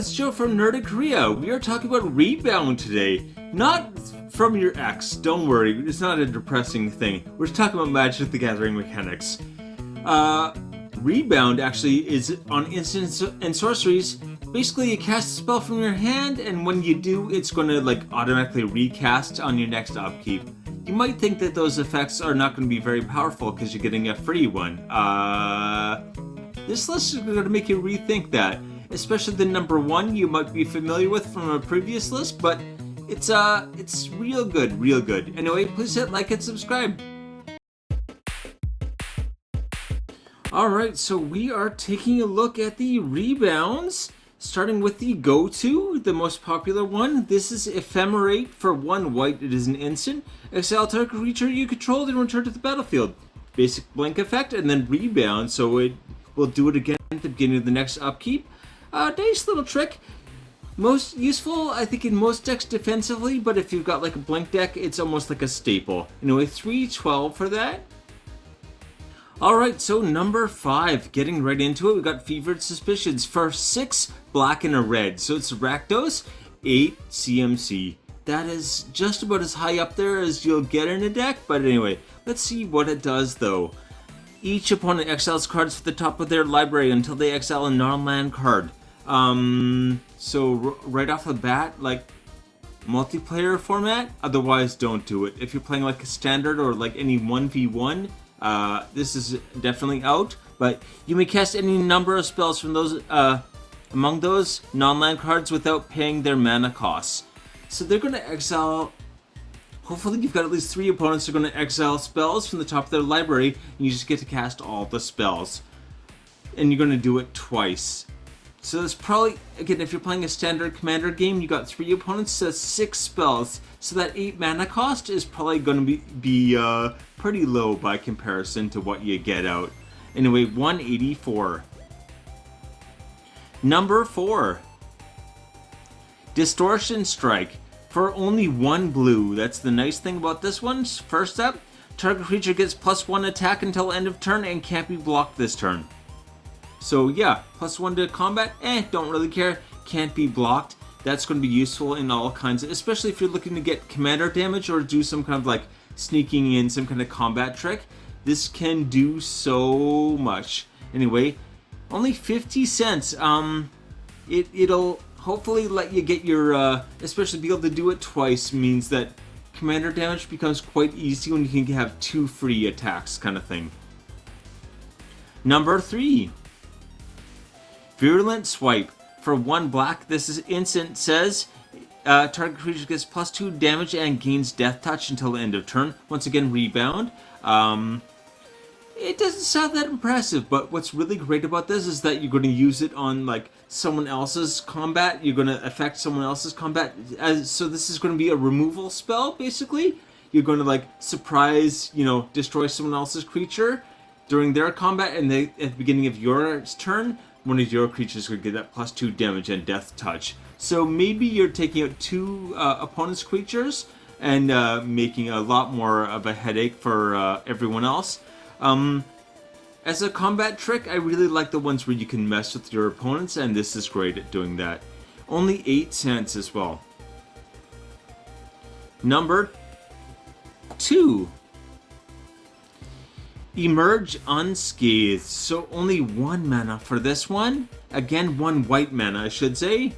it's Joe from Nordic Korea. We are talking about Rebound today. Not from your ex, don't worry, it's not a depressing thing. We're talking about Magic the Gathering mechanics. Rebound actually is on instants and sorceries. Basically, you cast a spell from your hand, and when you do, it's going to automatically recast on your next upkeep. You might think that those effects are not going to be very powerful because you're getting a free one. This list is going to make you rethink that. Especially the number one you might be familiar with from a previous list, but it's real good, real good. Anyway, please hit like and subscribe. Alright, so we are taking a look at the rebounds, starting with the go-to, the most popular one. This is Ephemerate for 1 white. It is an instant. Exile target creature you control, then return to the battlefield. Basic blink effect, and then rebound, so it will do it again at the beginning of the next upkeep. Nice little trick. Most useful, I think, in most decks defensively, but if you've got a blink deck, it's almost like a staple. Anyway, 3/12 for that. Alright, so number 5, getting right into it, we got Fevered Suspicions for 6 black and a red. So it's Rakdos, 8 CMC. That is just about as high up there as you'll get in a deck, but anyway, let's see what it does though. Each opponent exiles cards from the top of their library until they exile a non-land card. So right off the bat, multiplayer format, otherwise don't do it. If you're playing a standard or any 1v1, this is definitely out, but you may cast any number of spells from those, among those non-land cards without paying their mana costs. So they're going to exile. Hopefully you've got at least 3 opponents who are going to exile spells from the top of their library, and you just get to cast all the spells. And you're going to do it twice. So that's probably, again, if you're playing a standard commander game, you got 3 opponents, so that's 6 spells. So that 8 mana cost is probably going to be pretty low by comparison to what you get out. Anyway, 184. Number 4. Distortion Strike. For only 1 blue. That's the nice thing about this one. First up, target creature gets +1 attack until end of turn and can't be blocked this turn. So yeah, +1 to combat, don't really care. Can't be blocked. That's going to be useful in all kinds of, especially if you're looking to get commander damage or do some kind of sneaking in some kind of combat trick. This can do so much. Anyway, only 50 cents. It'll hopefully let you get your, especially be able to do it twice means that commander damage becomes quite easy when you can have 2 free attacks kind of thing. Number 3. Virulent Swipe. For 1 black, this is instant, says target creature gets +2 damage and gains Death Touch until the end of turn. Once again, rebound. It doesn't sound that impressive, but what's really great about this is that you're going to use it on someone else's combat. You're going to affect someone else's combat. So this is going to be a removal spell, basically. You're going to surprise, destroy someone else's creature during their combat, and at the beginning of your turn, one of your creatures could get that +2 damage and Death Touch. So maybe you're taking out 2 opponent's creatures and making a lot more of a headache for everyone else. As a combat trick, I really like the ones where you can mess with your opponents, and this is great at doing that. Only 8 cents as well. Number 2. Emerge Unscathed. So only 1 mana for this one. Again, 1 white mana, I should say.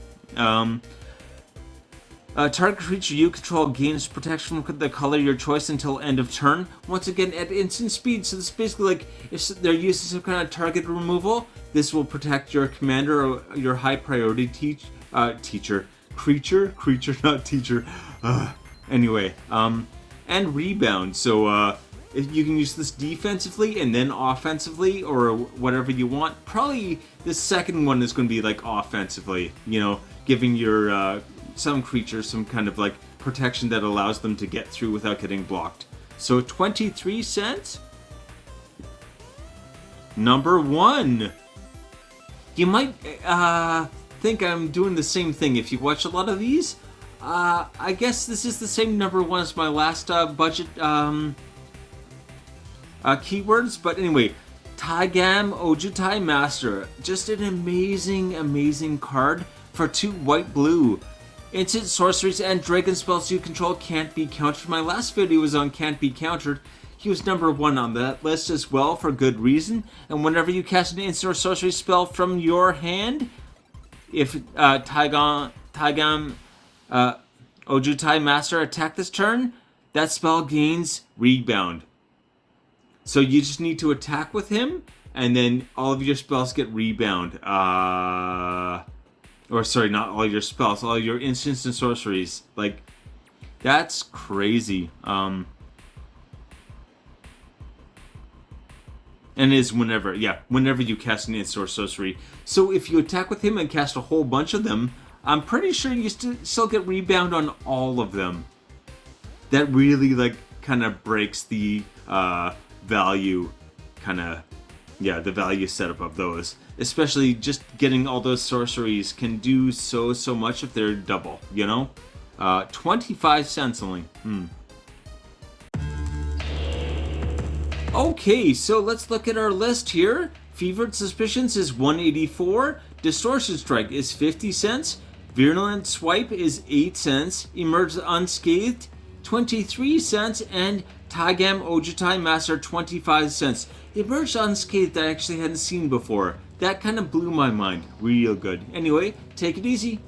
Target creature you control gains protection from the color of your choice until end of turn. Once again, at instant speed. So this is basically if they're using some kind of target removal, this will protect your commander or your high priority creature, not teacher. Anyway, and rebound. So if you can use this defensively and then offensively or whatever you want. Probably the second one is going to be offensively, giving your some creatures some kind of protection that allows them to get through without getting blocked. So 23 cents. Number 1. You might think I'm doing the same thing if you watch a lot of these. I guess this is the same number 1 as my last budget keywords, but anyway, Taigam Ojutai Master, just an amazing card for 2 white-blue. Instant sorceries and dragon spells you control can't be countered. My last video was on can't be countered. He was number 1 on that list as well for good reason. And whenever you cast an instant or sorcery spell from your hand, if Taigam Ojutai Master attack this turn, that spell gains Rebound. So you just need to attack with him, and then all of your spells get Rebound. Or sorry, not all your spells, all your instants and sorceries. Like, that's crazy. And is whenever you cast an instant or sorcery. So if you attack with him and cast a whole bunch of them, I'm pretty sure you still get Rebound on all of them. That really, like, kind of breaks the value, the value setup of those. Especially just getting all those sorceries can do so much if they're double, you know? 25 cents only. Okay, so let's look at our list here. Fevered Suspicions is 184, Distortion Strike is 50 cents, Virulent Swipe is 8 cents, Emerge Unscathed 23 cents, and Taigam Ojutai Master 25 cents. Emerge Unscathed I actually hadn't seen before. That kind of blew my mind. Real good. Anyway, take it easy.